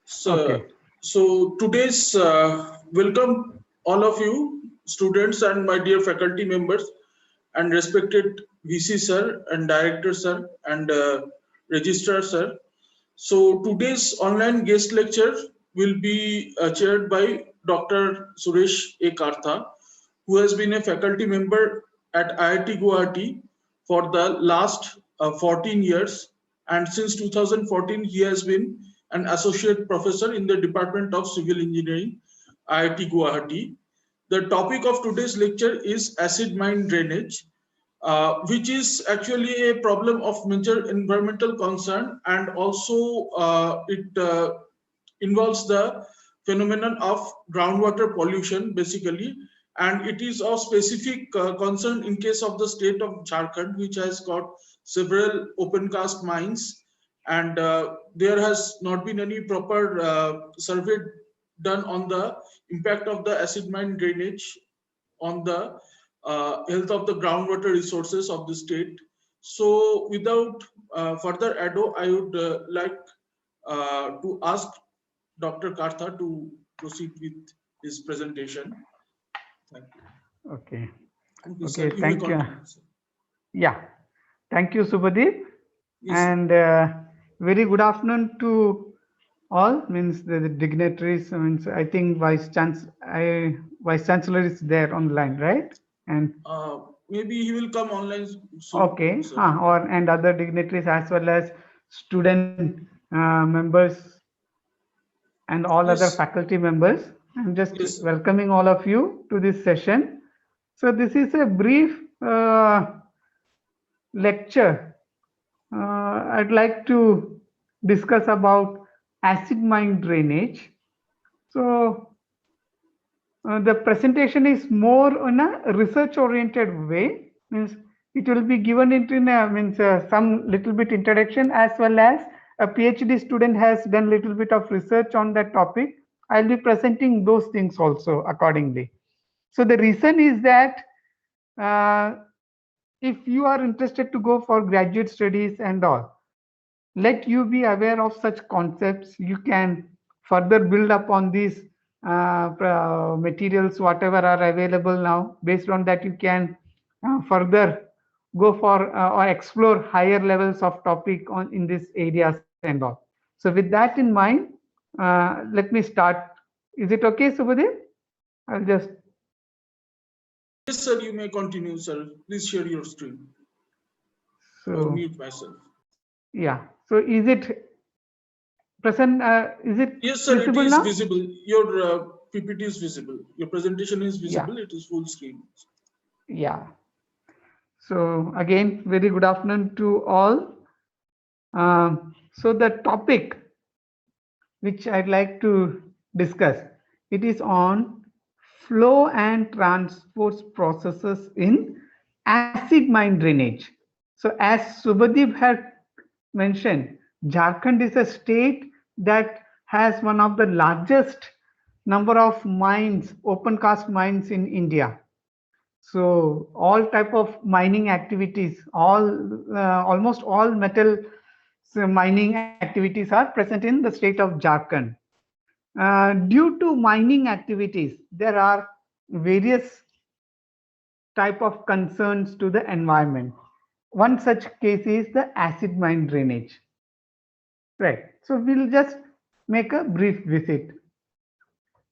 Okay. So today's welcome all of you students and my dear faculty members and respected VC sir and director sir and registrar sir. So today's online guest lecture will be chaired by Dr. Suresh A. Kartha, who has been a faculty member at IIT Guwahati for the last 14 years. And since 2014, he has been an associate professor in the Department of Civil Engineering, IIT Guwahati. The topic of today's lecture is acid mine drainage, which is actually a problem of major environmental concern, and also it involves the phenomenon of groundwater pollution basically, and it is of specific concern in case of the state of Jharkhand, which has got several open cast mines, and there has not been any proper survey done on the impact of the acid mine drainage on the health of the groundwater resources of the state. So without further ado, I would like to ask Dr. Kartha to proceed with his presentation. Thank you. Okay. Thank you, Okay. sir. You Thank may you. continue, sir. Yeah. Thank you, Subhadeep. Yes, sir. And very good afternoon to all. Means the dignitaries. Means I think Vice Chancellor is there online, right? And Maybe he will come online soon. okay. Sir. And other dignitaries as well as student members and all other Yes. faculty members. I'm just Yes, sir. welcoming all of you to this session. So this is a brief lecture. I'd like to discuss about acid mine drainage. So the presentation is more on a research oriented way. Means it will be given into some little bit introduction, as well as a PhD student has done little bit of research on that topic. I'll be presenting those things also accordingly. So the reason is that if you are interested to go for graduate studies and all, let you be aware of such concepts. You can further build upon these materials, whatever are available now. Based on that, you can further go for or explore higher levels of topic on in these areas and all. So with that in mind, let me start. Is it okay, Subhadeep? I'll just. Yes, sir. You may continue, sir. Please share your screen. Or mute myself. Yeah. So is it present? Is it Yes, sir. visible It is now? visible. Your PPT is visible. Your presentation is visible. Yeah. It is full screen. Yeah. So again, very good afternoon to all. So the topic which I'd like to discuss, it is on flow and transport processes in acid mine drainage. So as Subhadeep had mentioned, Jharkhand is a state that has one of the largest number of mines, open cast mines in India. So all type of mining activities, almost all metal mining activities are present in the state of Jharkhand. Due to mining activities, there are various type of concerns to the environment. One such case is the acid mine drainage. Right. So we'll just make a brief visit.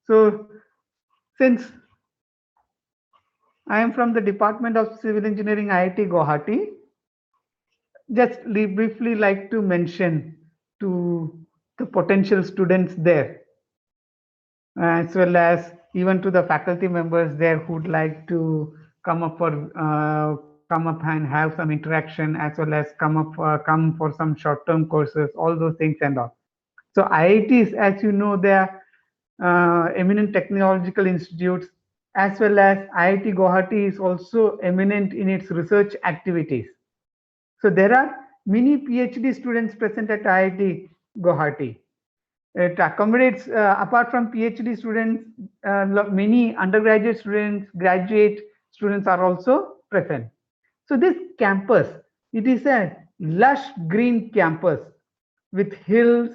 So since I am from the Department of Civil Engineering, IIT Guwahati, just briefly like to mention to the potential students there, as well as even to the faculty members there who'd like to come up and have some interaction, as well as come for some short-term courses, all those things and all. So IITs, as you know, they are eminent technological institutes, as well as IIT Guwahati is also eminent in its research activities. So there are many PhD students present at IIT Guwahati. It accommodates, apart from PhD students, many undergraduate students, graduate students are also present. So this campus, it is a lush green campus with hills,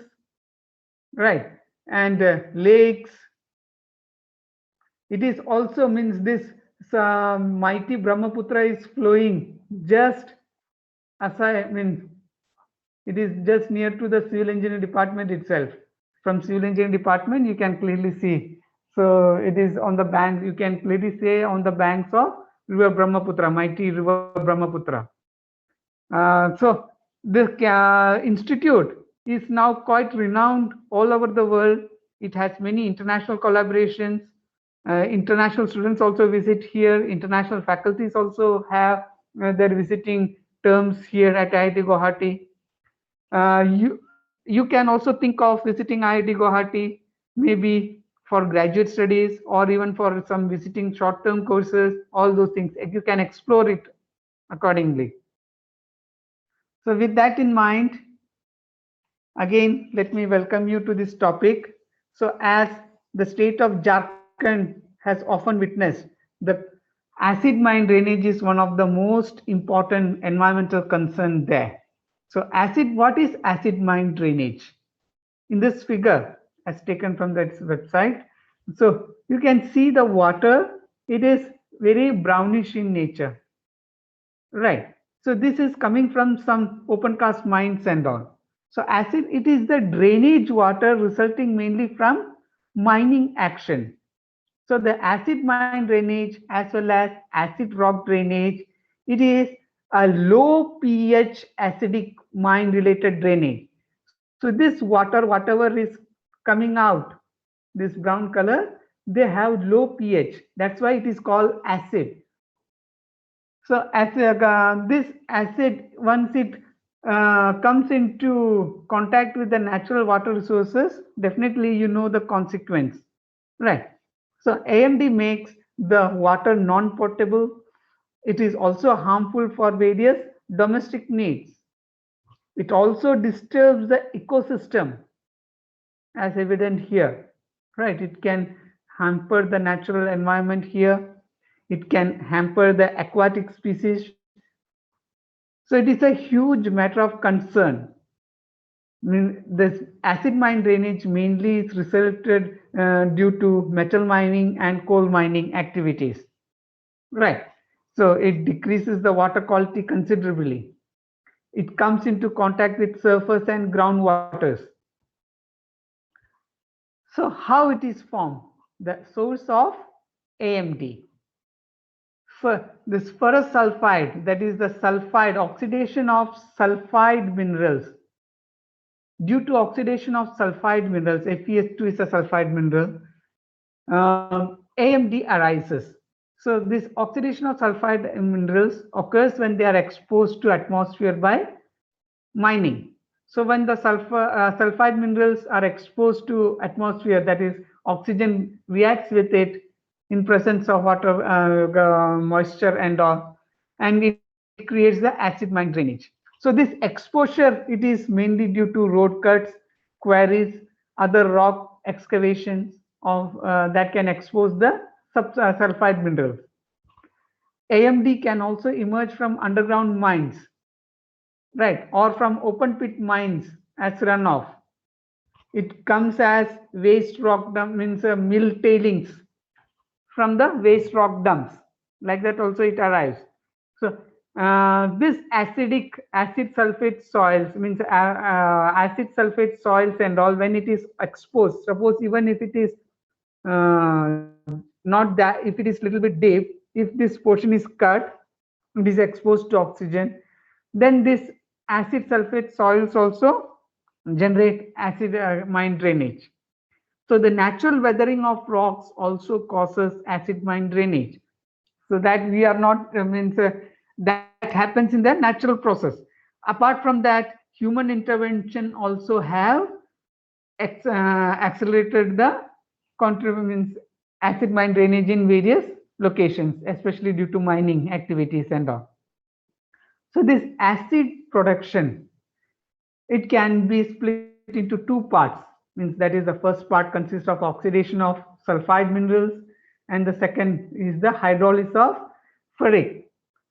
right? and lakes. It is also means this mighty Brahmaputra is flowing just as I mean, it is just near to the civil engineering department itself. From civil engineering department, you can clearly see. So it is on the bank. You can clearly say on the banks of River Brahmaputra, mighty River Brahmaputra. So this institute is now quite renowned all over the world. It has many international collaborations. International students also visit here. International faculties also have their visiting terms here at IIT Guwahati. You can also think of visiting IIT Guwahati, maybe for graduate studies or even for some visiting short-term courses. All those things you can explore it accordingly. So with that in mind, again, let me welcome you to this topic. So as the state of Jharkhand has often witnessed, the acid mine drainage is one of the most important environmental concern there. So what is acid mine drainage? In this figure, as taken from that website, so you can see the water, it is very brownish in nature, right? So this is coming from some open cast mines and all. So acid, it is the drainage water resulting mainly from mining action. So the acid mine drainage as well as acid rock drainage, it is a low pH acidic mine related drainage. So this water, whatever is coming out, this brown color, they have low pH. That's why it is called acid. So as this acid, once it comes into contact with the natural water resources, definitely you know the consequence, right? So AMD makes the water non-potable. It is also harmful for various domestic needs. It also disturbs the ecosystem, as evident here, right? It can hamper the natural environment here. It can hamper the aquatic species. So it is a huge matter of concern. I mean, this acid mine drainage mainly is resulted due to metal mining and coal mining activities, right? So it decreases the water quality considerably. It comes into contact with surface and groundwaters. So how it is formed? The source of AMD. For this ferrous sulfide, that is the sulfide, oxidation of sulfide minerals. Due to oxidation of sulfide minerals, FeS2 is a sulfide mineral, AMD arises. So this oxidation of sulfide minerals occurs when they are exposed to atmosphere by mining. So when the sulfide minerals are exposed to atmosphere, that is oxygen reacts with it in presence of water, moisture and all, and it creates the acid mine drainage. So this exposure, it is mainly due to road cuts, quarries, other rock excavations of that can expose the sulfide minerals. AMD can also emerge from underground mines, right, or from open pit mines as runoff. It comes as waste rock dump, means mill tailings from the waste rock dumps. Like that also it arrives. So this acid sulfate soils, means acid sulfate soils and all, when it is exposed, suppose even if it is not that, if it is little bit deep, if this portion is cut, it is exposed to oxygen, then this acid sulfate soils also generate acid mine drainage. So the natural weathering of rocks also causes acid mine drainage. So that we are not, that happens in the natural process. Apart from that, human intervention also have accelerated the contributions acid mine drainage in various locations, especially due to mining activities and all. So this acid production, it can be split into two parts. Means that is the first part consists of oxidation of sulfide minerals, and the second is the hydrolysis of ferric.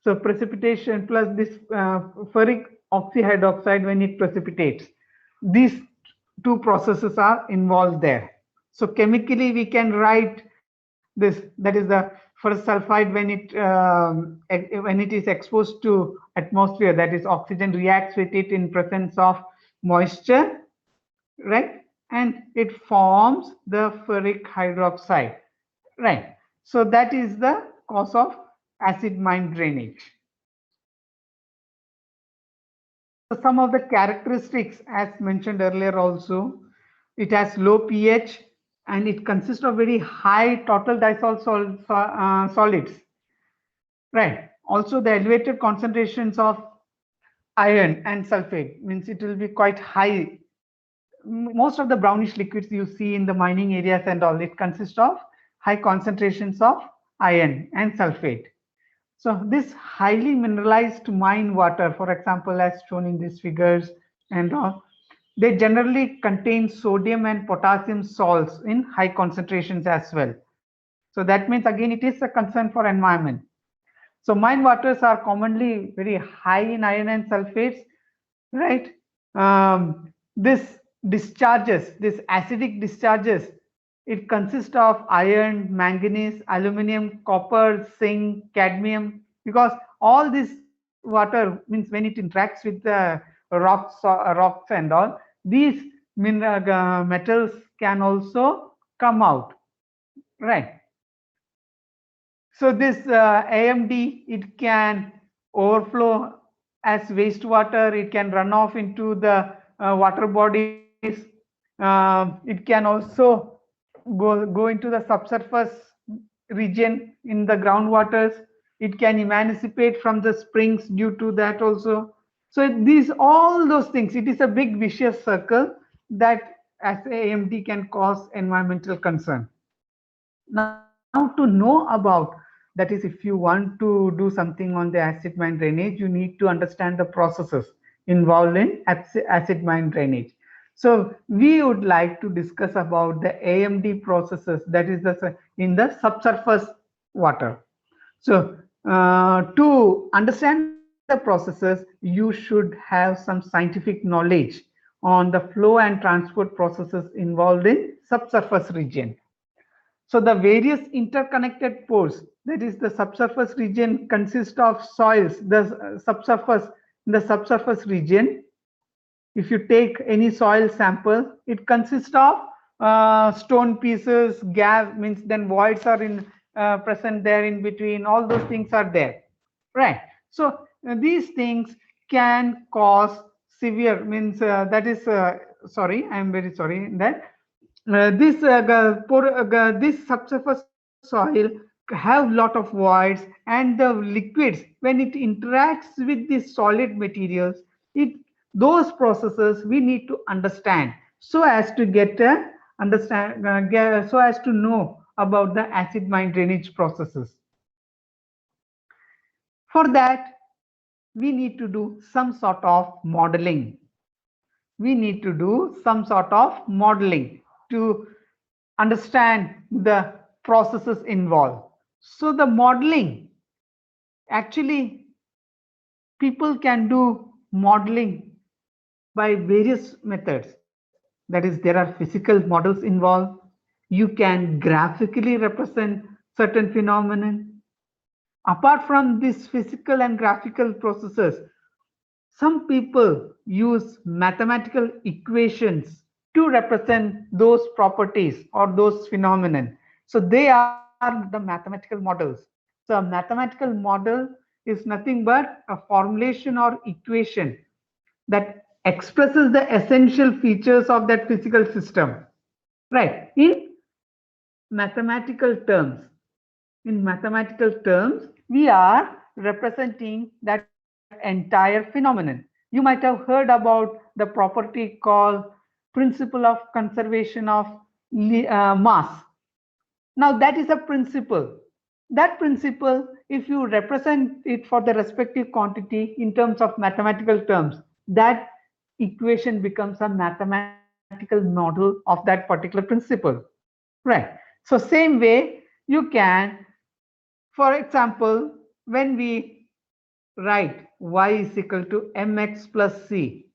So precipitation plus this ferric oxyhydroxide when it precipitates. These two processes are involved there. So chemically we can write this, that is the first sulfide when it is exposed to atmosphere, that is oxygen reacts with it in presence of moisture, right? And it forms the ferric hydroxide, right? So that is the cause of acid mine drainage. So some of the characteristics, as mentioned earlier also, it has low pH and it consists of very high total dissolved solids, right? Also the elevated concentrations of iron and sulfate means it will be quite high. Most of the brownish liquids you see in the mining areas and all, it consists of high concentrations of iron and sulfate. So this highly mineralized mine water, for example, as shown in these figures and all, they generally contain sodium and potassium salts in high concentrations as well. So that means again it is a concern for environment. So mine waters are commonly very high in iron and sulfates, right? This discharges, this acidic discharges, it consists of iron, manganese, aluminum, copper, zinc, cadmium, because all this water means when it interacts with the rocks and all, these metals can also come out, right? So this AMD, it can overflow as wastewater, it can run off into the water bodies, it can also go into the subsurface region in the groundwaters, it can emancipate from the springs due to that also. So these, all those things, it is a big vicious circle that as AMD can cause environmental concern. Now to know about, that is, if you want to do something on the acid mine drainage, you need to understand the processes involved in acid mine drainage. So we would like to discuss about the AMD processes, that is in the subsurface water. So to understand the processes, you should have some scientific knowledge on the flow and transport processes involved in subsurface region. So the various interconnected pores, that is the subsurface region, consists of soils. In the subsurface region, if you take any soil sample, it consists of stone pieces, gas, means then voids are in present there in between. All those things are there, right? So these things can cause severe, means that is sorry, I am very sorry that this subsurface soil have lot of voids, and the liquids, when it interacts with the solid materials, it, those processes we need to understand so as to get a so as to know about the acid mine drainage processes. For that, we need to do some sort of modeling. We need to do some sort of modeling to understand the processes involved. So the modeling, actually people can do modeling by various methods. That is, there are physical models involved. You can graphically represent certain phenomenon. Apart from these physical and graphical processes, some people use mathematical equations to represent those properties or those phenomenon. So they are the mathematical models. So a mathematical model is nothing but a formulation or equation that expresses the essential features of that physical system, right? Mathematical terms, in mathematical terms, we are representing that entire phenomenon. You might have heard about the property called principle of conservation of mass. Now that is a principle. That principle, if you represent it for the respective quantity in terms of mathematical terms, that equation becomes a mathematical model of that particular principle, right? So same way you can, for example, when we write y is equal to mx plus c,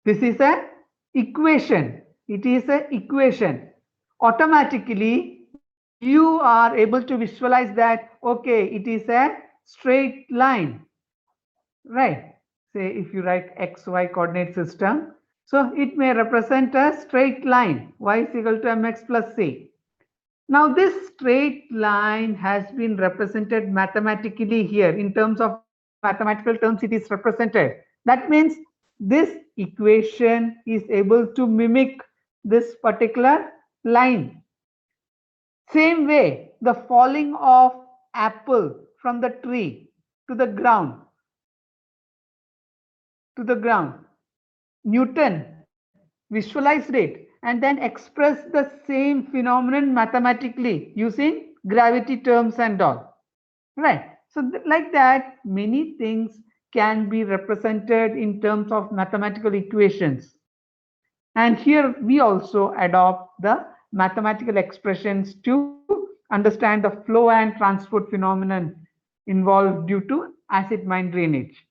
this is a equation. It is an equation. Automatically, you are able to visualize that, okay, it is a straight line, right? Say if you write XY coordinate system, so it may represent a straight line, y is equal to mx plus c. Now this straight line has been represented mathematically here. In terms of mathematical terms, it is represented. That means this equation is able to mimic this particular line. Same way, the falling of apple from the tree to the ground, Newton visualized it and then expressed the same phenomenon mathematically using gravity terms and all. Right. So like that, many things can be represented in terms of mathematical equations. And here we also adopt the mathematical expressions to understand the flow and transport phenomenon involved due to acid mine drainage.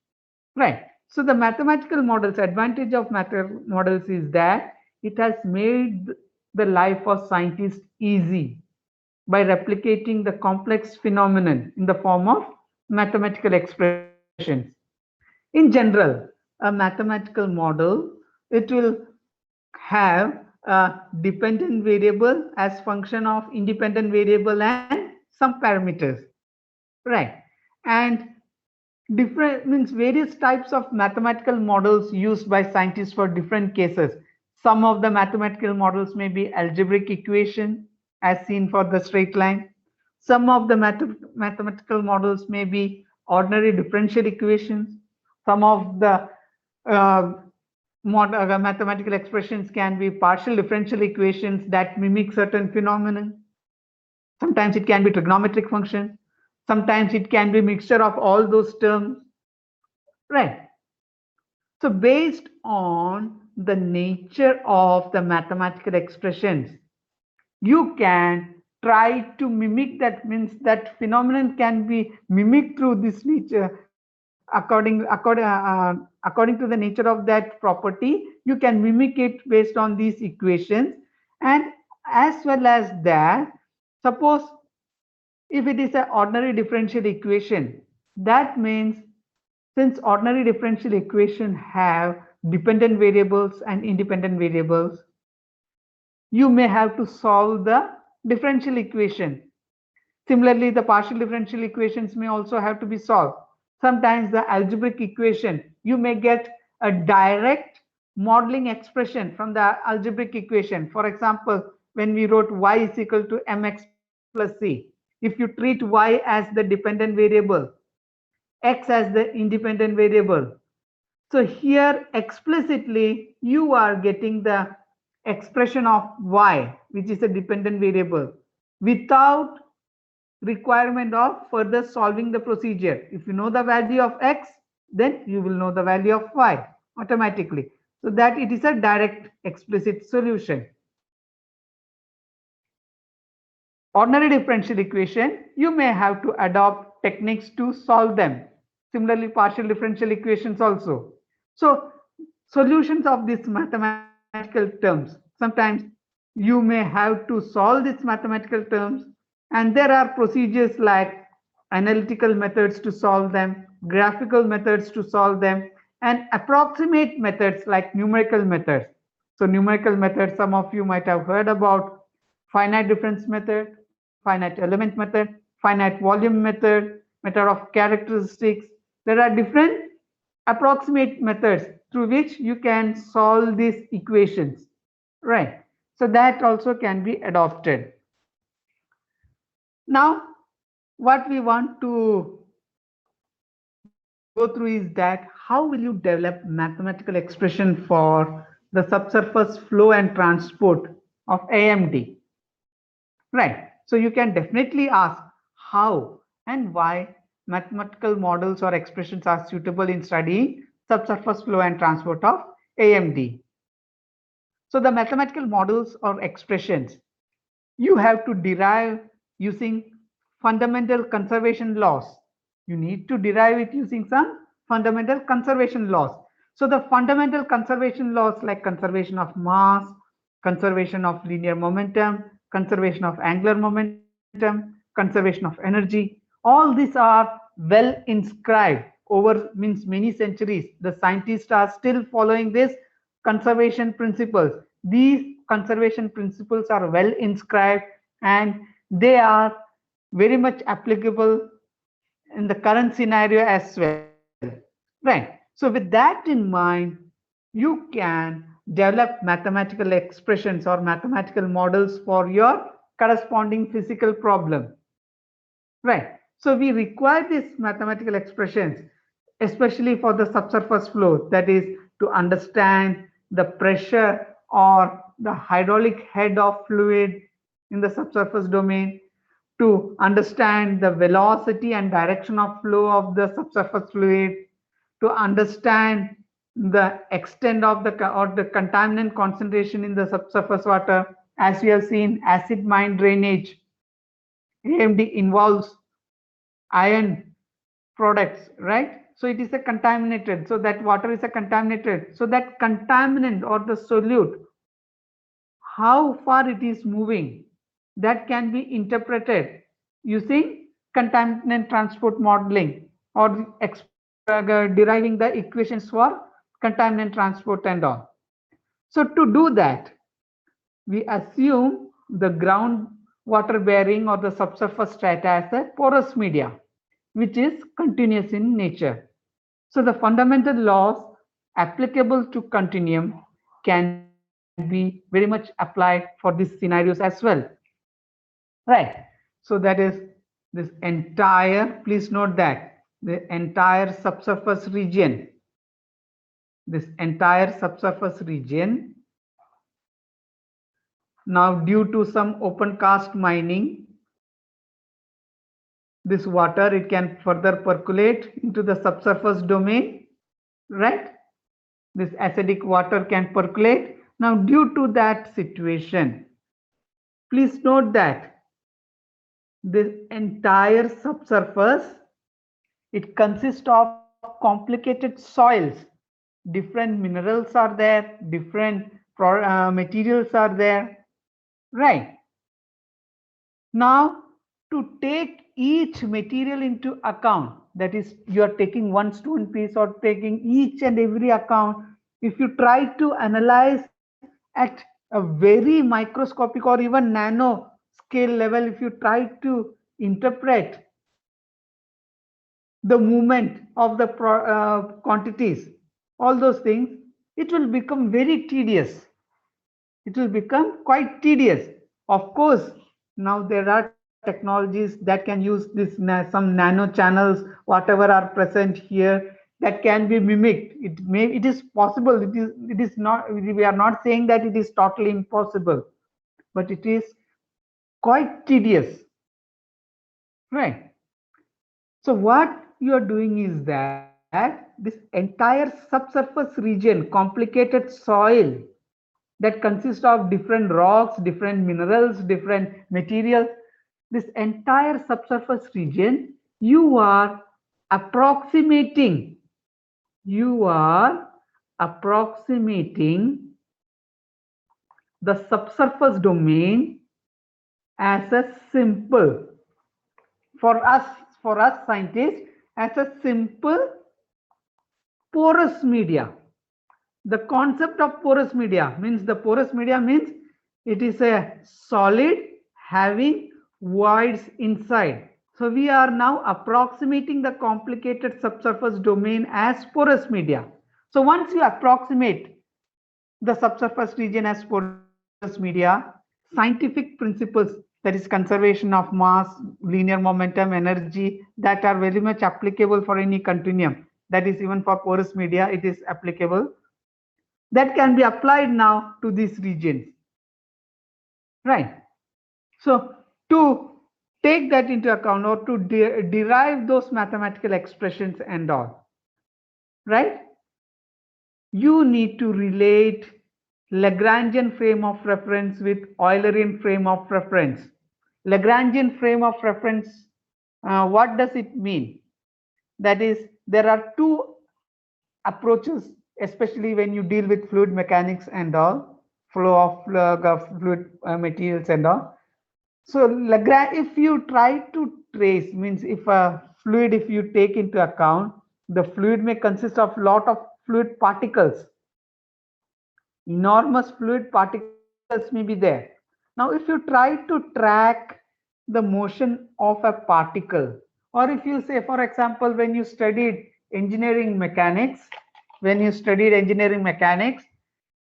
Right. So the mathematical models, advantage of mathematical models is that it has made the life of scientists easy by replicating the complex phenomenon in the form of mathematical expressions. In general, a mathematical model, it will have a dependent variable as function of independent variable and some parameters, right? And different means various types of mathematical models used by scientists for different cases. Some of the mathematical models may be algebraic equation as seen for the straight line. Some of the mathematical models may be ordinary differential equations. Some of the uh, mathematical expressions can be partial differential equations that mimic certain phenomena. Sometimes it can be trigonometric function. Sometimes it can be mixture of all those terms. Right. So based on the nature of the mathematical expressions, you can try to mimic that, means that phenomenon can be mimicked through this nature according to the nature of that property. You can mimic it based on these equations. And as well as that, suppose if it is an ordinary differential equation, that means since ordinary differential equation have dependent variables and independent variables, you may have to solve the differential equation. Similarly, the partial differential equations may also have to be solved. Sometimes the algebraic equation, you may get a direct modeling expression from the algebraic equation. For example, when we wrote y is equal to mx plus c, if you treat y as the dependent variable, x as the independent variable, so here explicitly you are getting the expression of y, which is a dependent variable, without requirement of further solving the procedure. If you know the value of x, then you will know the value of y automatically. So that it is a direct explicit solution. Ordinary differential equation, you may have to adopt techniques to solve them. Similarly, partial differential equations also. So solutions of these mathematical terms, sometimes you may have to solve these mathematical terms, and there are procedures like analytical methods to solve them, graphical methods to solve them, and approximate methods like numerical methods. So numerical methods, some of you might have heard about finite difference method, finite element method, finite volume method, method of characteristics. There are different approximate methods through which you can solve these equations, right? So that also can be adopted. Now, what we want to go through is that how will you develop mathematical expression for the subsurface flow and transport of AMD, right? So you can definitely ask how and why mathematical models or expressions are suitable in studying subsurface flow and transport of AMD. So the mathematical models or expressions you have to derive using fundamental conservation laws. You need to derive it using some fundamental conservation laws. So the fundamental conservation laws like conservation of mass, conservation of linear momentum, conservation of angular momentum, conservation of energy, all these are well inscribed over means many centuries. The scientists are still following this conservation principles. These conservation principles are well inscribed and they are very much applicable in the current scenario as well. Right. So with that in mind, you can develop mathematical expressions or mathematical models for your corresponding physical problem. Right. So we require these mathematical expressions, especially for the subsurface flow, that is to understand the pressure or the hydraulic head of fluid in the subsurface domain, to understand the velocity and direction of flow of the subsurface fluid, to understand the extent of the or the contaminant concentration in the subsurface water. As we have seen, acid mine drainage AMD involves iron products, right? So it is a contaminated, so that water is a contaminated, so that contaminant or the solute, how far it is moving, that can be interpreted using contaminant transport modeling or deriving the equations for contaminant transport and all. So to do that, we assume the groundwater bearing or the subsurface strata as a porous media, which is continuous in nature. So the fundamental laws applicable to continuum can be very much applied for these scenarios as well. Right. So that is this entire, please note that the entire subsurface region, now due to some open cast mining, this water, it can further percolate into the subsurface domain, right? This acidic water can percolate. Now due to that situation, please note that this entire subsurface, it consists of complicated soils. Different minerals are there, different materials are there, right? Now to take each material into account, that is, you are taking one stone piece or taking each and every account, if you try to analyze at a very microscopic or even nano scale level, if you try to interpret the movement of the quantities, all those things, it will become very tedious. It will become quite tedious. Of course, now there are technologies that can use this some nano channels, whatever are present here, that can be mimicked. It is possible. It is not. We are not saying that it is totally impossible, but it is quite tedious, right? So what you are doing is that this entire subsurface region, complicated soil that consists of different rocks, different minerals, different materials, this entire subsurface region, you are approximating the subsurface domain as a simple, for us scientists, as a simple porous media. The concept of porous media means, the porous media means it is a solid having voids inside. So we are now approximating the complicated subsurface domain as porous media. So once you approximate the subsurface region as porous media, scientific principles, that is conservation of mass, linear momentum, energy, that are very much applicable for any continuum. That is, even for porous media, it is applicable. That can be applied now to these regions, right? So to take that into account, or to derive those mathematical expressions and all, right, you need to relate Lagrangian frame of reference with Eulerian frame of reference. Lagrangian frame of reference, what does it mean? That is, there are two approaches especially when you deal with fluid mechanics and all, flow of fluid materials and all. So Lagrange, if you try to trace, means if a fluid, if you take into account, the fluid may consist of lot of fluid particles. Enormous fluid particles may be there. Now, if you try to track the motion of a particle, or if you say, for example, when you studied engineering mechanics,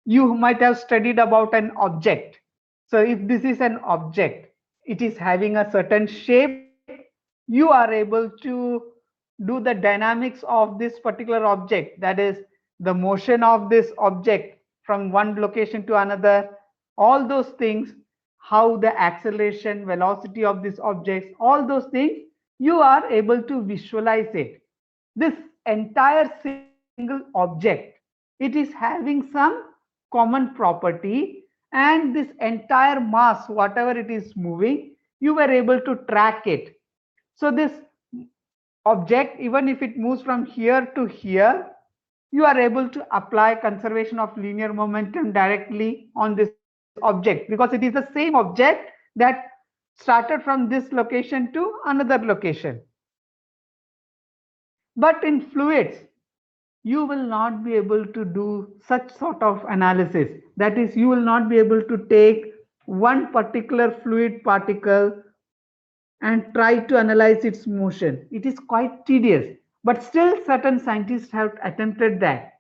you might have studied about an object. So if this is an object, it is having a certain shape, you are able to do the dynamics of this particular object, that is the motion of this object from one location to another, all those things, how the acceleration, velocity of these objects, all those things, you are able to visualize it. This entire single object, it is having some common property, and this entire mass, whatever it is moving, you were able to track it. So this object, even if it moves from here to here, you are able to apply conservation of linear momentum directly on this object, because it is the same object that started from this location to another location. But in fluids, you will not be able to do such sort of analysis. That is, you will not be able to take one particular fluid particle and try to analyze its motion. It is quite tedious, but still certain scientists have attempted that.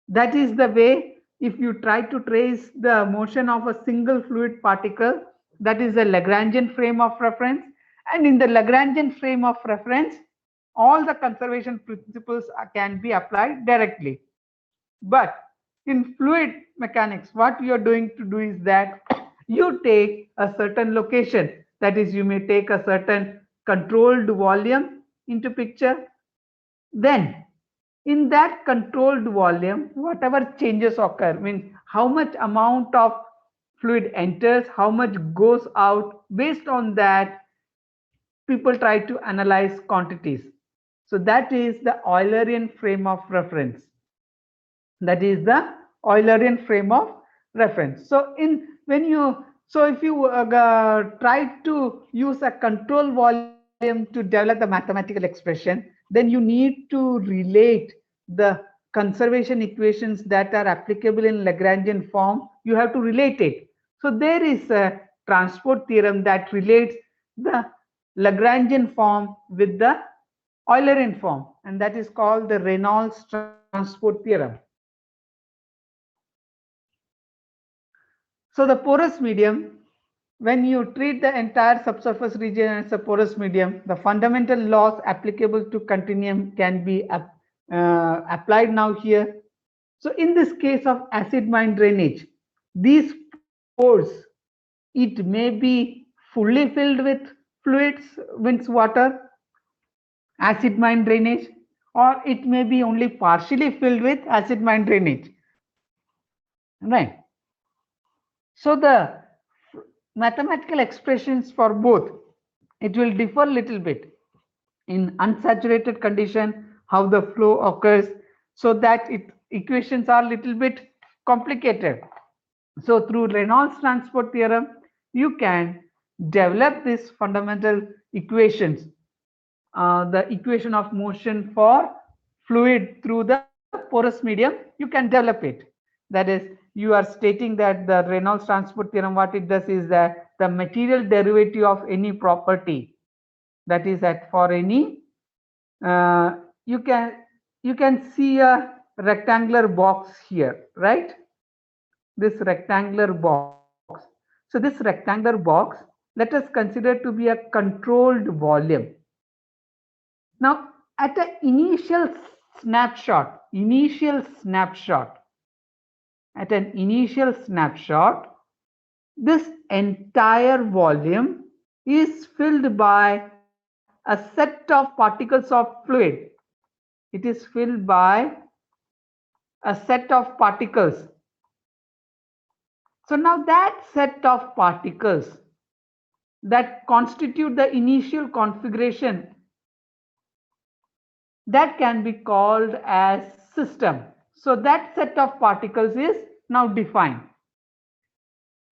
That is the way, if you try to trace the motion of a single fluid particle, that is the Lagrangian frame of reference. And in the Lagrangian frame of reference, all the conservation principles can be applied directly. But in fluid mechanics, what you are doing to do is that you take a certain location, that is, you may take a certain controlled volume into picture. Then in that controlled volume, whatever changes occur, means how much amount of fluid enters, how much goes out, based on that, people try to analyze quantities. So that is the Eulerian frame of reference. That is the Eulerian frame of reference. So if you try to use a control volume to develop the mathematical expression, then you need to relate the conservation equations that are applicable in Lagrangian form. You have to relate it. So there is a transport theorem that relates the Lagrangian form with the Eulerian form, and that is called the Reynolds transport theorem. So the porous medium, when you treat the entire subsurface region as a porous medium, the fundamental laws applicable to continuum can be applied now here. So in this case of acid mine drainage, these pores, it may be fully filled with fluids, means water, acid mine drainage, or it may be only partially filled with acid mine drainage, right? So the mathematical expressions for both, it will differ a little bit. In unsaturated condition, how the flow occurs, so that equations are a little bit complicated. So through Reynolds transport theorem, you can develop these fundamental equations, the equation of motion for fluid through the porous medium, you can develop it. That is, you are stating that the Reynolds transport theorem, what it does is that the material derivative of any property, that is that for any, you can see a rectangular box here, right? This rectangular box. So this rectangular box, let us consider to be a controlled volume. Now, at an initial snapshot, this entire volume is filled by a set of particles of fluid. It is filled by a set of particles. So now that set of particles that constitute the initial configuration, that can be called as system. So that set of particles is now defined.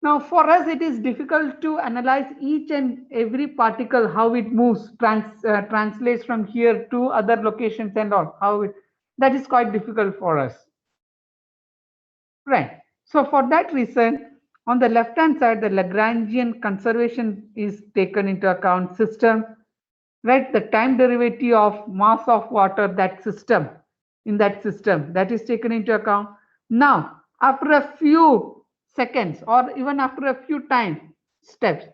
Now for us it is difficult to analyze each and every particle, how it moves, translates from here to other locations and all, that is quite difficult for us. Right. So for that reason, on the left hand side, the Lagrangian conservation is taken into account system, right? The time derivative of mass of water, that system, in that system, that is taken into account. Now, after a few seconds or even after a few time steps,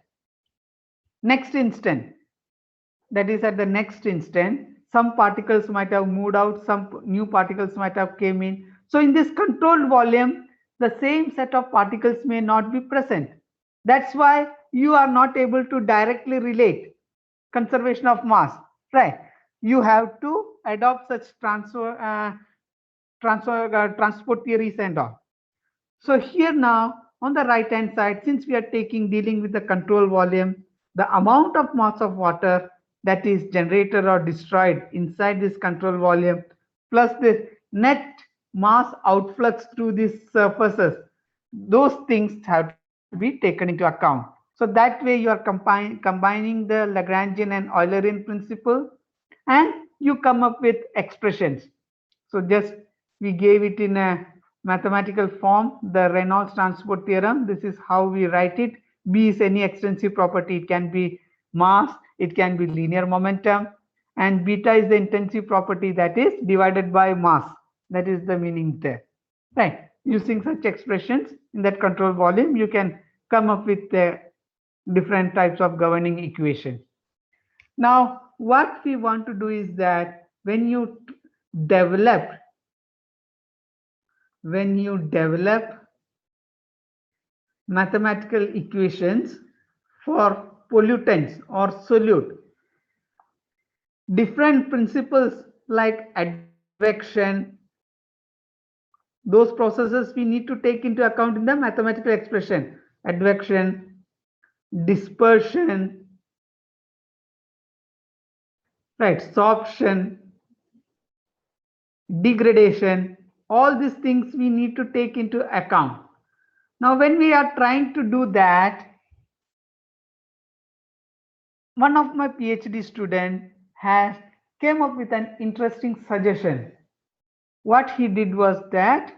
next instant, that is at the next instant, some particles might have moved out, some new particles might have came in. So in this controlled volume, the same set of particles may not be present. That's why you are not able to directly relate conservation of mass, right? You have to adopt such transport theories and all. So here now on the right hand side, since we are dealing with the control volume, the amount of mass of water that is generated or destroyed inside this control volume plus the net mass outflux through these surfaces, those things have to be taken into account. So that way you are combining the Lagrangian and Eulerian principle and you come up with expressions. So just we gave it in a mathematical form, the Reynolds transport theorem. This is how we write it. B is any extensive property. It can be mass, it can be linear momentum, and beta is the intensive property, that is divided by mass. That is the meaning there. Right. Using such expressions in that control volume, you can come up with the different types of governing equations. Now, what we want to do is that when you develop mathematical equations for pollutants or solute, different principles like advection, those processes we need to take into account in the mathematical expression. Advection, dispersion, right, sorption, degradation, all these things we need to take into account. Now when we are trying to do that, one of my PhD student has came up with an interesting suggestion. What he did was that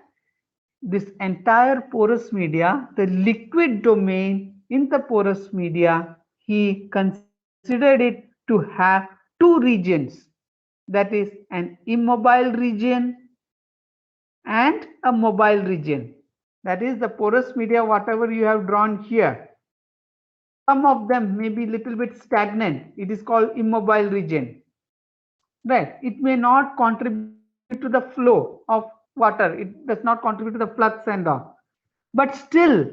this entire porous media, the liquid domain in the porous media, he considered it to have two regions, that is an immobile region and a mobile region. That is the porous media, whatever you have drawn here, some of them may be little bit stagnant. It is called immobile region, right? It may not contribute to the flow of water. It does not contribute to the flux and all. But still,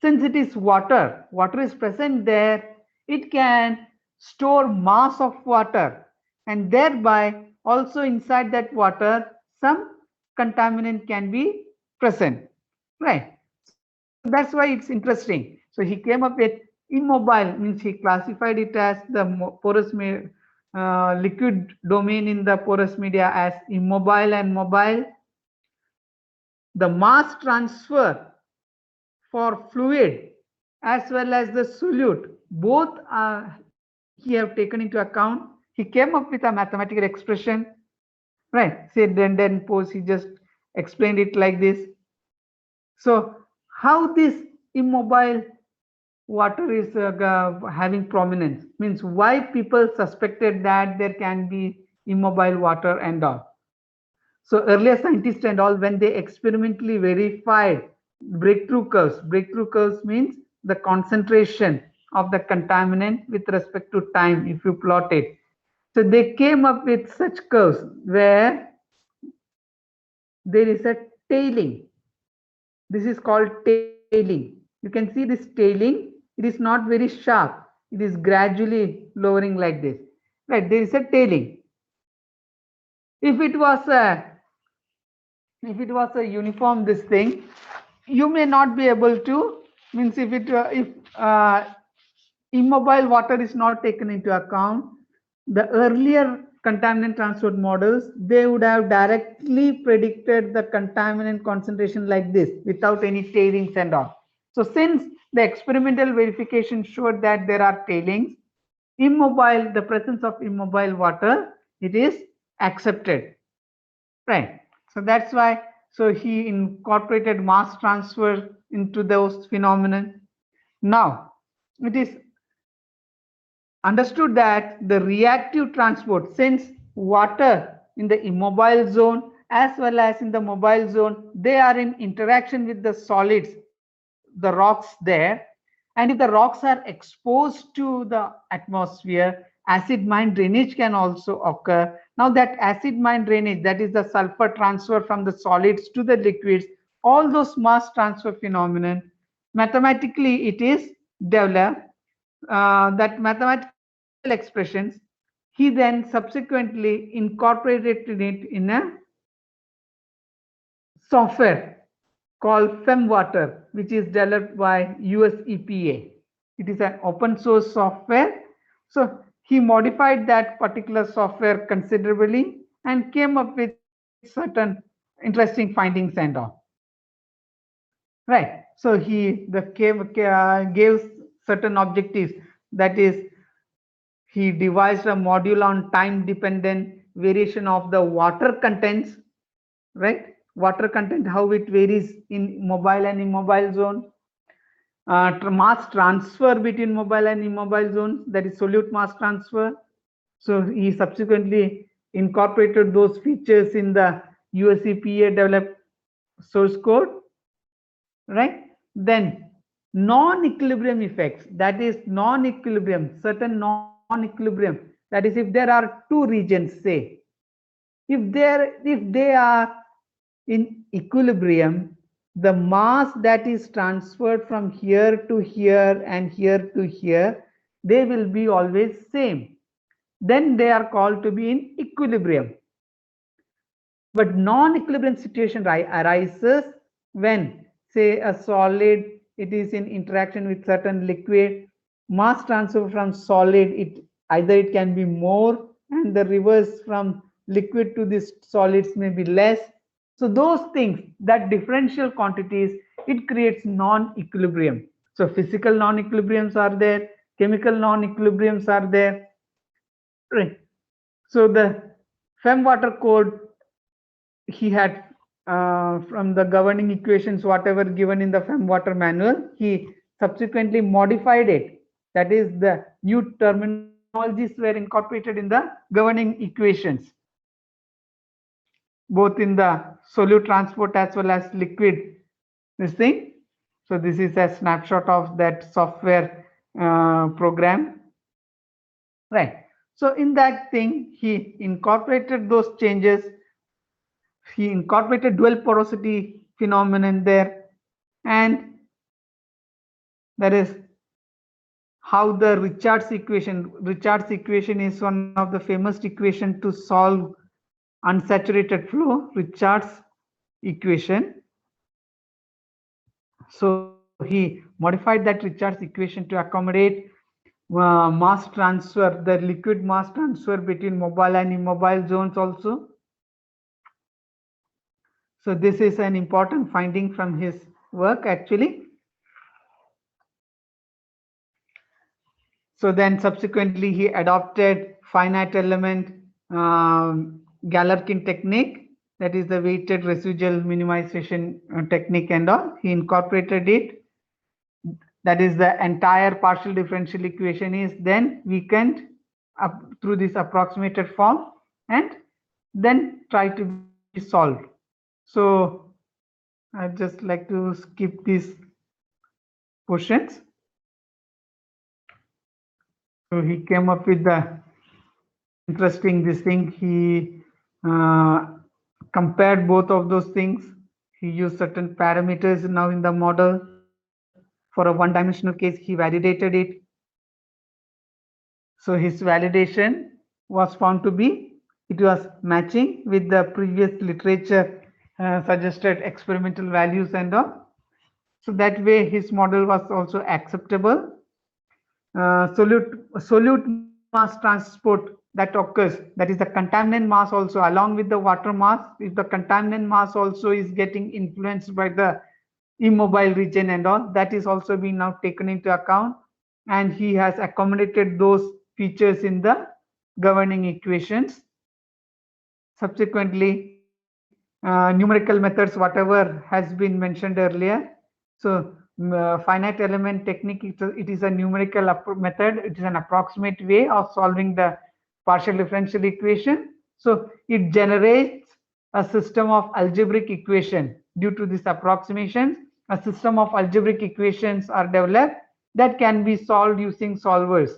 since it is water is present there, it can store mass of water, and thereby also inside that water some contaminant can be present, right? So that's why it's interesting. So he came up with immobile, means he classified it as the porous liquid domain in the porous media as immobile and mobile. The mass transfer for fluid as well as the solute, both he have taken into account. He came up with a mathematical expression, right? Say then pose, he just explained it like this. So how this immobile water is having prominence, means why people suspected that there can be immobile water and all. So earlier scientists and all, when they experimentally verified breakthrough curves means the concentration of the contaminant with respect to time, if you plot it. So they came up with such curves where there is a tailing. This is called tailing. You can see this tailing. It is not very sharp. It is gradually lowering like this. Right, there is a tailing. If it was a uniform this thing, you may not be able to, means if immobile water is not taken into account, the earlier contaminant transport models, they would have directly predicted the contaminant concentration like this without any tailings and all. So since the experimental verification showed that there are tailings, immobile, the presence of immobile water, it is accepted, right? So that's why, so he incorporated mass transfer into those phenomenon. Now, it is understood that the reactive transport, since water in the immobile zone as well as in the mobile zone, they are in interaction with the solids, the rocks there, and if the rocks are exposed to the atmosphere, acid mine drainage can also occur. Now that acid mine drainage, that is the sulfur transfer from the solids to the liquids, all those mass transfer phenomenon, mathematically it is developed, that mathematical expressions, he then subsequently incorporated it in a software called FemWater, which is developed by US EPA. It is an open source software. So he modified that particular software considerably and came up with certain interesting findings and all. Right. So he gave certain objectives. That is, he devised a module on time dependent variation of the water contents, right? Water content, how it varies in mobile and immobile zone. Mass transfer between mobile and immobile zones, that is solute mass transfer. So he subsequently incorporated those features in the US EPA developed source code, right? Then non-equilibrium effects, that is non-equilibrium, certain non-equilibrium, that is if there are two regions, say, if they are in equilibrium, the mass that is transferred from here to here and here to here, they will be always same. Then they are called to be in equilibrium. But non-equilibrium situation arises when, say, a solid, it is in interaction with certain liquid, mass transfer from solid, either it can be more, and the reverse from liquid to this solids may be less. So those things, that differential quantities, it creates non-equilibrium. So physical non-equilibriums are there, chemical non-equilibriums are there. Right. So the FemWater code, he had from the governing equations, whatever given in the FemWater manual, he subsequently modified it. That is, the new terminologies were incorporated in the governing equations, both in the solute transport as well as liquid this thing. So this is a snapshot of that software program, right? So in that thing, he incorporated those changes. He incorporated dual porosity phenomenon there, and that is how the Richards equation. Richards equation is one of the famous equation to solve unsaturated flow, Richards equation. So he modified that Richards equation to accommodate mass transfer, the liquid mass transfer between mobile and immobile zones also. So this is an important finding from his work actually. So then subsequently he adopted finite element Galerkin technique, that is the weighted residual minimization technique and all. He incorporated it. That is, the entire partial differential equation is then weakened up through this approximated form and then try to be solved. So I'd just like to skip these questions. So he came up with the interesting this thing. He compared both of those things. He used certain parameters now in the model. For a one-dimensional case, he validated it. So his validation was found to be, it was matching with the previous literature suggested experimental values and all. So that way his model was also acceptable. Solute mass transport that occurs, that is the contaminant mass also along with the water mass, if the contaminant mass also is getting influenced by the immobile region and all, that is also being now taken into account, and he has accommodated those features in the governing equations. Subsequently, numerical methods, whatever has been mentioned earlier. So finite element technique, it is a numerical method. It is an approximate way of solving the partial differential equation. So it generates a system of algebraic equation. Due to this approximation, a system of algebraic equations are developed that can be solved using solvers.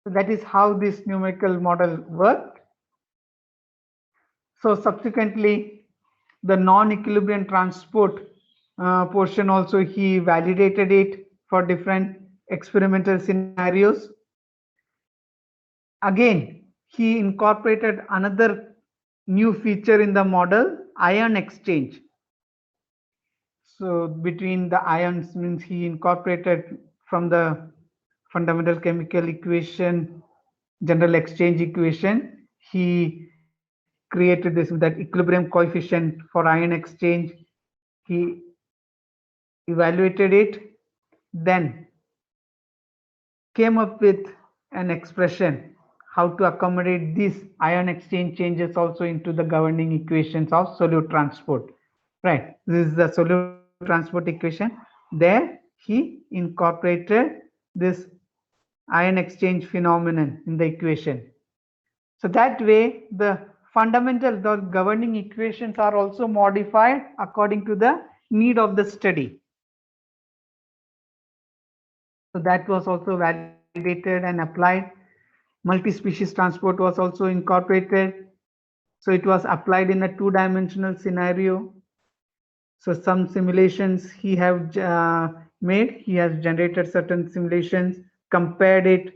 So that is how this numerical model worked. So subsequently, the non-equilibrium transport portion also, he validated it for different experimental scenarios. Again, he incorporated another new feature in the model, ion exchange. So between the ions, means he incorporated from the fundamental chemical equation, general exchange equation, he created this, that equilibrium coefficient for ion exchange. He evaluated it, then came up with an expression how to accommodate these ion exchange changes also into the governing equations of solute transport. Right, this is the solute transport equation. There he incorporated this ion exchange phenomenon in the equation. So that way the fundamental, the governing equations are also modified according to the need of the study. So that was also validated and applied. Multi-species transport was also incorporated. So it was applied in a two-dimensional scenario. So some simulations he have made, he has generated certain simulations, compared it.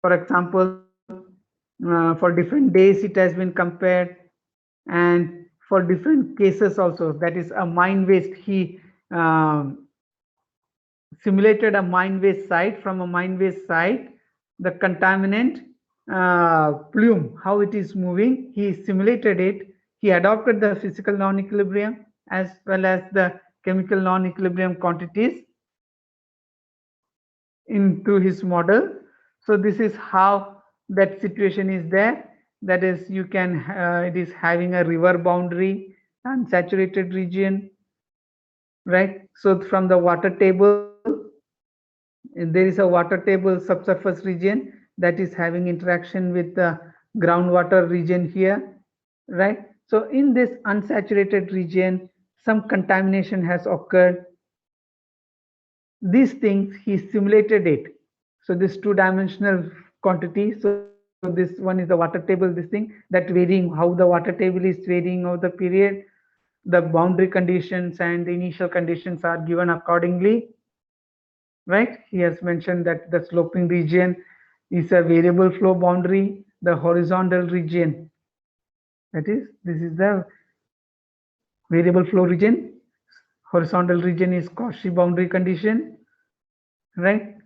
For example, for different days it has been compared, and for different cases also, that is a mine waste, he simulated a mine waste site. From a mine waste site, the contaminant plume, how it is moving, he simulated it. He adopted the physical non-equilibrium as well as the chemical non-equilibrium quantities into his model. So this is how that situation is there. That is, you can it is having a river boundary, unsaturated region, right? So from the water table, there is a water table subsurface region that is having interaction with the groundwater region here, right? So in this unsaturated region, some contamination has occurred. These things he simulated it. So this two-dimensional quantity, so this one is the water table, this thing that varying, how the water table is varying over the period, the boundary conditions and the initial conditions are given accordingly, right? He has mentioned that the sloping region is a variable flow boundary, the horizontal region, that is, this is the variable flow region, horizontal region is Cauchy boundary condition, right?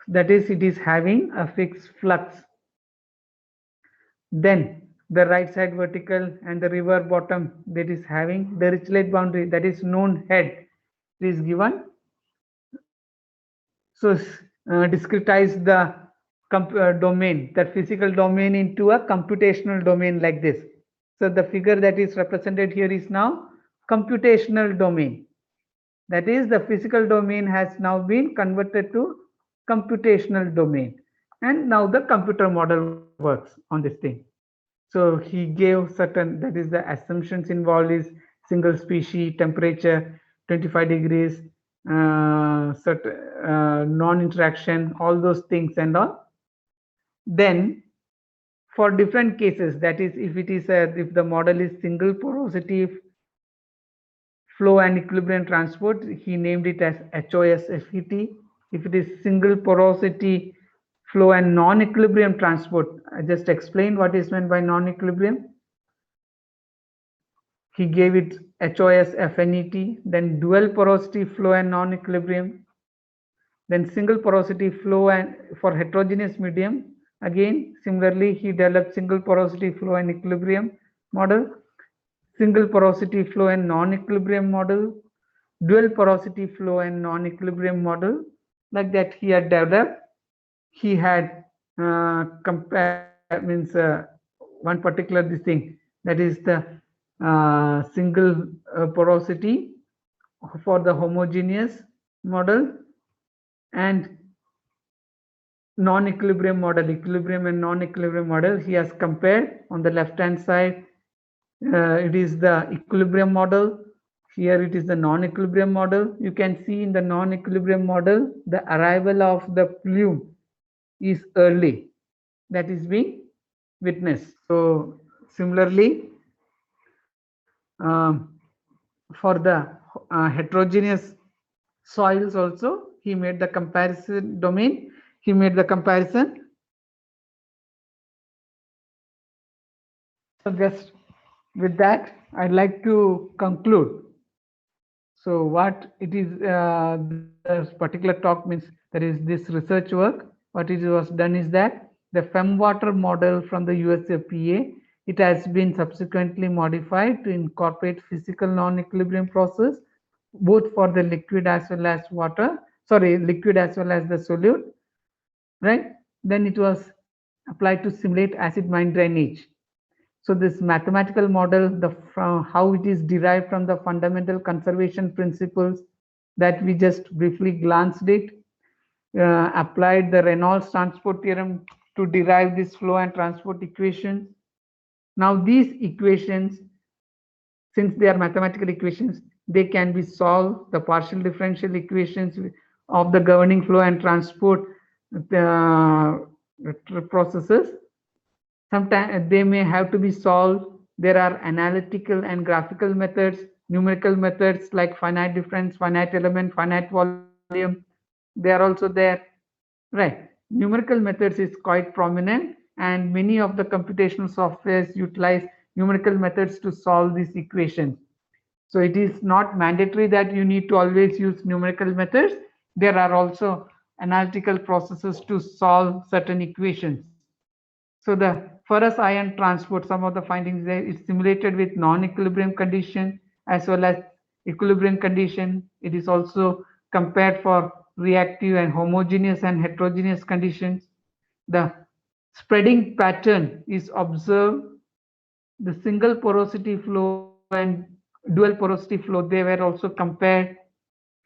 That is, it is having a fixed flux. Then the right side vertical and the river bottom, that is having the Dirichlet boundary, that is known head is given. So discretize the domain, that physical domain, into a computational domain like this. So the figure that is represented here is now computational domain. That is, the physical domain has now been converted to computational domain, and now the computer model works on this thing. So he gave certain, that is, the assumptions involved is single species, temperature 25 degrees, certain non-interaction, all those things and all. Then for different cases, that is, if it is if the model is single porosity flow and equilibrium transport, he named it as HOSFET. If it is single porosity flow and non-equilibrium transport, I just explained what is meant by non-equilibrium. He gave it HOSFNET. Then dual porosity flow and non-equilibrium. Then single porosity flow and for heterogeneous medium, again similarly he developed single porosity flow and equilibrium model, single porosity flow and non-equilibrium model, dual porosity flow and non-equilibrium model. Like that he had developed. He had one particular this thing, that is the single porosity for the homogeneous model and non-equilibrium model, equilibrium and non-equilibrium model. He has compared. On the left hand side it is the equilibrium model, here it is the non-equilibrium model. You can see in the non-equilibrium model the arrival of the plume is early, that is being witnessed. So similarly for the heterogeneous soils also he made the comparison domain, he made the comparison. So just with that I'd like to conclude. So what it is, this particular talk means, there is this research work. What it was done is that the FEMWater model from the USFPA, it has been subsequently modified to incorporate physical non-equilibrium process, both for the liquid as well as water, liquid as well as the solute, right? Then it was applied to simulate acid mine drainage. So this mathematical model, from how it is derived from the fundamental conservation principles that we just briefly glanced it, applied the Reynolds transport theorem to derive this flow and transport equations. Now these equations, since they are mathematical equations, they can be solved, the partial differential equations of the governing flow and transport processes. Sometimes they may have to be solved. There are analytical and graphical methods, numerical methods like finite difference, finite element, finite volume. They are also there, right? Numerical methods is quite prominent, and many of the computational softwares utilize numerical methods to solve these equations. So it is not mandatory that you need to always use numerical methods. There are also analytical processes to solve certain equations. So the ferrous ion transport, some of the findings there, is simulated with non-equilibrium condition as well as equilibrium condition. It is also compared for reactive and homogeneous and heterogeneous conditions. The spreading pattern is observed. The single porosity flow and dual porosity flow, they were also compared,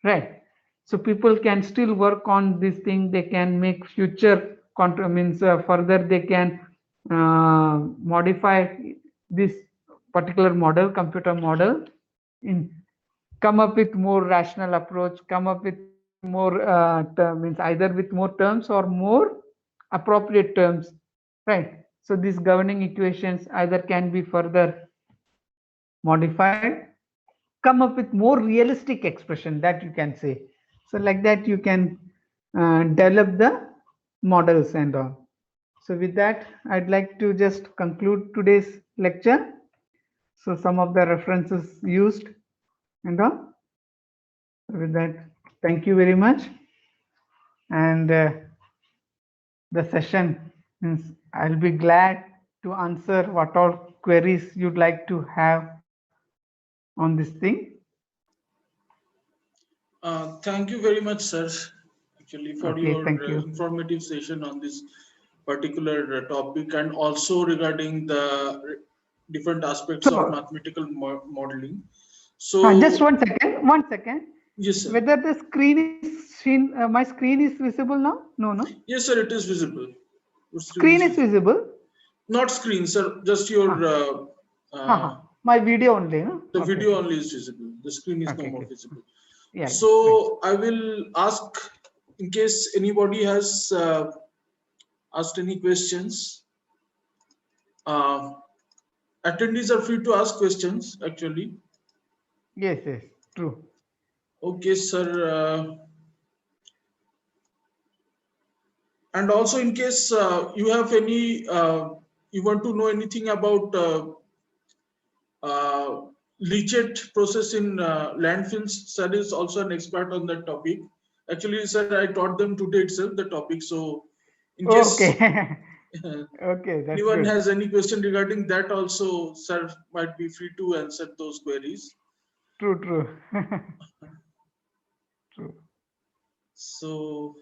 right? So people can still work on this thing. They can make future further they can modify this particular model, computer model, come up with more rational approach, come up with more either with more terms or more appropriate terms, right? So these governing equations either can be further modified, come up with more realistic expression, that you can say. So like that you can develop the models and all. So with that, I'd like to just conclude today's lecture. So some of the references used and all. With that, thank you very much. And the session means I'll be glad to answer what all queries you'd like to have on this thing. Thank you very much, sir, actually, for Okay, your thank you. informative session on this particular topic, and also regarding the different aspects So- of mathematical modeling. So just one second. Yes, sir. Whether the screen is seen, my screen is visible now? No. Yes, sir, it is visible. Your Screen is visible. Not screen, sir, just your My video only, no? the Okay. video only is visible. The screen is no Okay, more okay. visible. Yeah. So I will ask, in case anybody has asked any questions. Attendees are free to ask questions, actually. Yes, true. Okay, sir. And also, in case you have any, you want to know anything about leachate process in landfills, sir is also an expert on that topic. Actually, sir, I taught them today itself the topic. So, in case Okay. Okay, that's anyone good. has any question regarding that, also, sir might be free to answer those queries. True, true. True. So,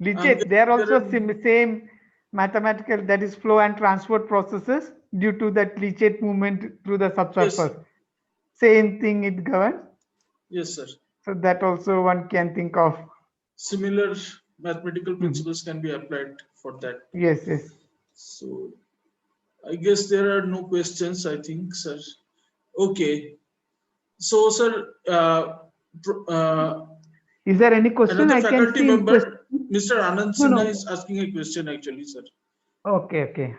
and Leachate, they are there also are, same mathematical, that is flow and transport processes due to that leachate movement through the yes, subsurface. Same thing it governs. yes, sir. So that also one can think of. Similar mathematical Mhm. principles can be applied for that. Yes, yes. So, I guess there are no questions, I think, sir. Okay. So, sir, Is there any question? another I can faculty see in question. member, Mr. Anand No, Sinha, no. is asking a question actually, sir. Okay, okay.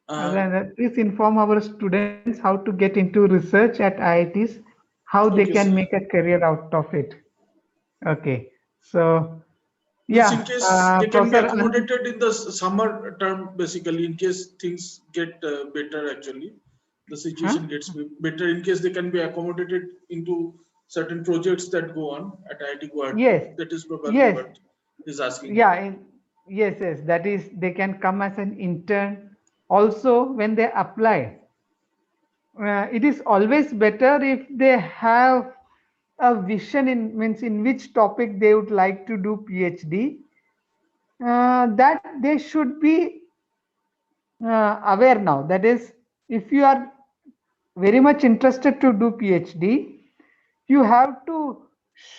Uh, Please inform our students how to get into research at IITs, how they okay, can sir. make a career out of it. Okay. So, Means in yeah, case they can be Professor Anand. accommodated in the summer term, basically, in case things get better, actually, the Huh? situation gets better, in case they can be accommodated into certain projects that go on at IIT Guwahati. Yes, That is probably yes, what he's asking. yeah, yes, yes. That is, they can come as an intern. Also, when they apply, it is always better if they have a vision in means in which topic they would like to do PhD. That they should be aware now. That is, if you are very much interested to do PhD, you have to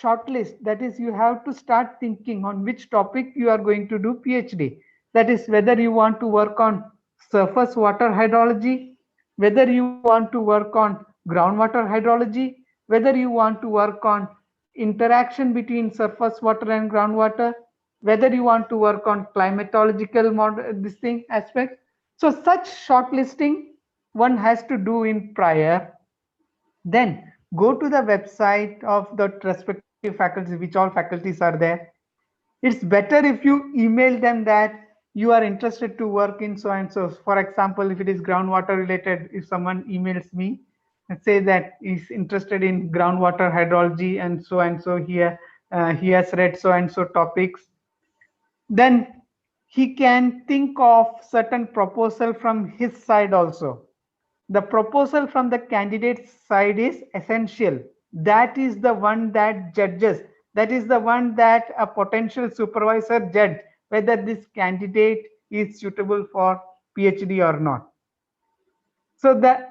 shortlist. That is, you have to start thinking on which topic you are going to do PhD. That is, whether you want to work on surface water hydrology, whether you want to work on groundwater hydrology, whether you want to work on interaction between surface water and groundwater, whether you want to work on climatological this thing aspect. So such shortlisting one has to do in prior, then go to the website of the respective faculties, which all faculties are there. It's better if you email them that you are interested to work in so and so. For example, if it is groundwater related, if someone emails me and say that he's interested in groundwater hydrology and so here, he has read so and so topics, then he can think of certain proposal from his side also. The proposal from the candidate's side is essential. That is the one that judges. That is the one that a potential supervisor judge whether this candidate is suitable for PhD or not. So that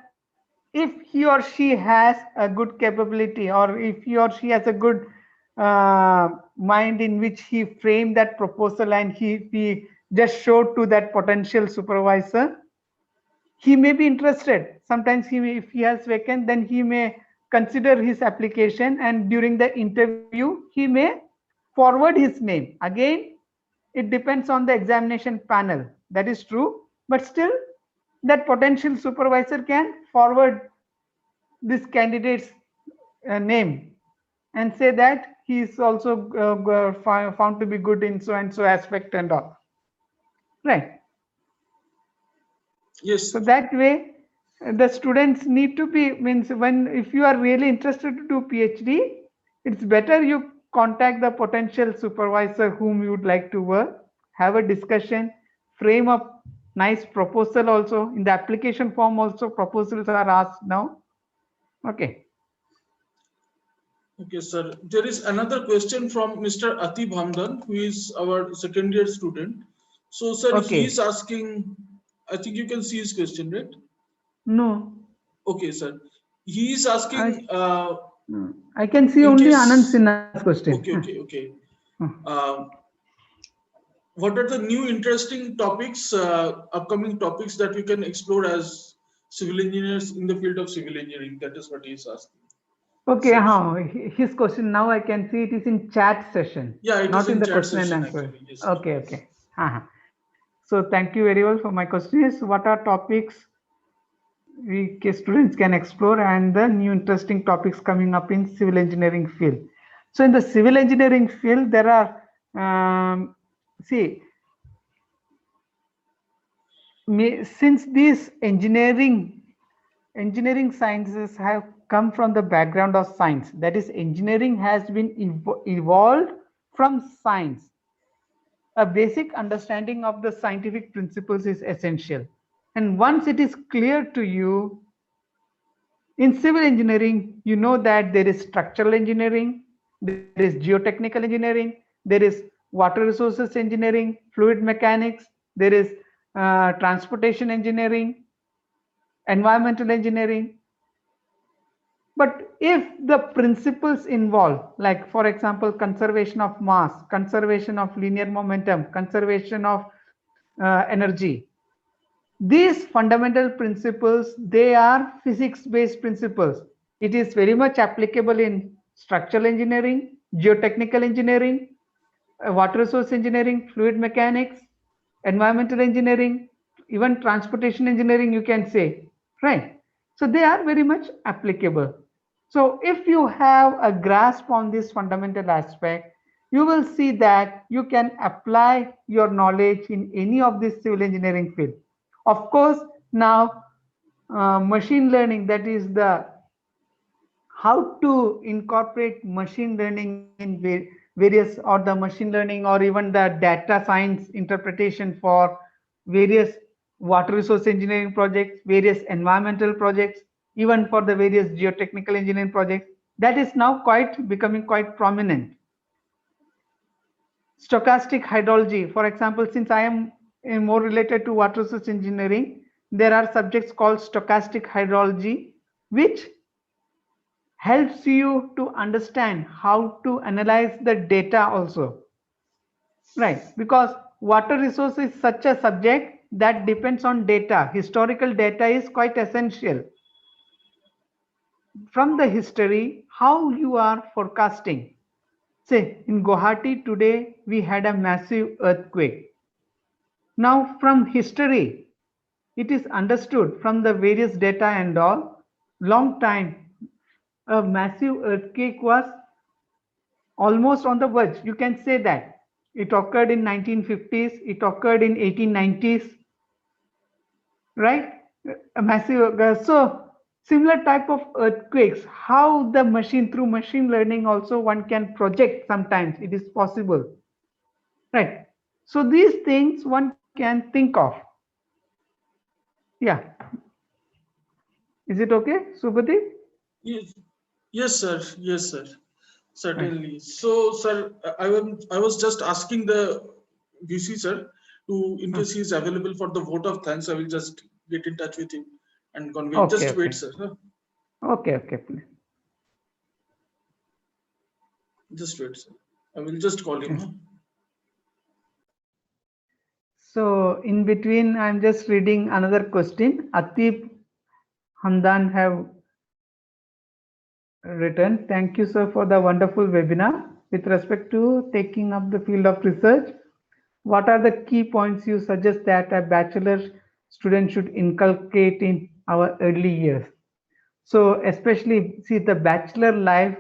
if he or she has a good capability, or if he or she has a good mind in which he framed that proposal and he just showed to that potential supervisor, he may be interested. Sometimes he may, if he has vacant, then he may consider his application, and during the interview he may forward his name. Again, it depends on the examination panel, that is true, but still that potential supervisor can forward this candidate's name and say that he is also found to be good in so and so aspect and all, right? Yes, So sir. that way, the students need to be, means when, if you are really interested to do PhD, it's better you contact the potential supervisor whom you would like to work, have a discussion, frame a nice proposal also. In the application form also proposals are asked now. Okay. Okay, sir. There is another question from Mr. Ati Bhamdan, who is our second year student. So, sir, he is Okay. asking, I think you can see his question, right? No, Okay, sir. He is I, asking, I can see in only Anand case, Sinha's question. okay. What are the new interesting topics, upcoming topics that we can explore as civil engineers in the field of civil engineering? That is what he is asking, Okay, sir. his question now I can see it is in chat session, Yeah, it is not in in the chat question and session answer. actually. Yes, sir. Okay, okay. Uh-huh. So thank you very well for my question is what are topics students can explore and the new interesting topics coming up in civil engineering field. So in the civil engineering field, there are, see, since these engineering sciences have come from the background of science. That is, engineering has been evolved from science. A basic understanding of the scientific principles is essential. And once it is clear to you, in civil engineering, you know that there is structural engineering, there is geotechnical engineering, there is water resources engineering, fluid mechanics, there is transportation engineering, environmental engineering. But if the principles involved, like for example, conservation of mass, conservation of linear momentum, conservation of energy, these fundamental principles, they are physics-based principles. It is very much applicable in structural engineering, geotechnical engineering, water resource engineering, fluid mechanics, environmental engineering, even transportation engineering, you can say, right? So they are very much applicable. So if you have a grasp on this fundamental aspect, you will see that you can apply your knowledge in any of this civil engineering field. Of course, now machine learning, that is the how to incorporate machine learning in various, or the machine learning, or even the data science interpretation for various water resource engineering projects, various environmental projects, even for the various geotechnical engineering projects, that is now becoming quite prominent. Stochastic hydrology, for example, since I am more related to water resource engineering, there are subjects called stochastic hydrology, which helps you to understand how to analyze the data also, right? Because water resource is such a subject that depends on data. Historical data is quite essential. From the history, how you are forecasting. Say in Guwahati today, we had a massive earthquake. Now from history, it is understood from the various data and all, long time, a massive earthquake was almost on the verge. You can say that it occurred in 1950s, it occurred in 1890s, right? A massive, so similar type of earthquakes, how the machine, through machine learning also one can project, sometimes it is possible, right? So these things one can think of. Yeah. Is it okay, Subhati? Yes, yes, sir. Yes, sir. Certainly. Right. So, sir, I was just asking the VC sir to, in case he is available for the vote of thanks, I will just get in touch with him and convey. Okay, Just wait, okay. sir. Huh? Okay, okay, please. Just wait, sir. I will just call him. Okay. Huh? So in between, I'm just reading another question. Atif Hamdan have written, thank you, sir, for the wonderful webinar. With respect to taking up the field of research, what are the key points you suggest that a bachelor student should inculcate in our early years? So especially, see, the bachelor life,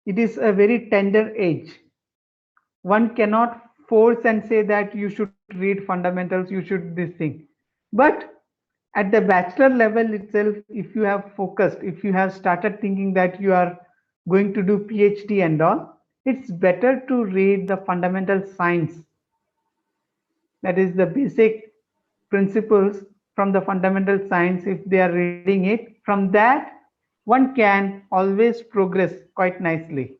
it is a very tender age. One cannot force and say that you should read fundamentals, you should this thing. But at the bachelor level itself, if you have focused, if you have started thinking that you are going to do PhD and all, it's better to read the fundamental science. That is the basic principles from the fundamental science. If they are reading it, from that one can always progress quite nicely.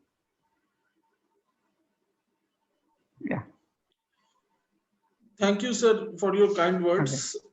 Yeah. Thank you, sir, for your kind words. Okay.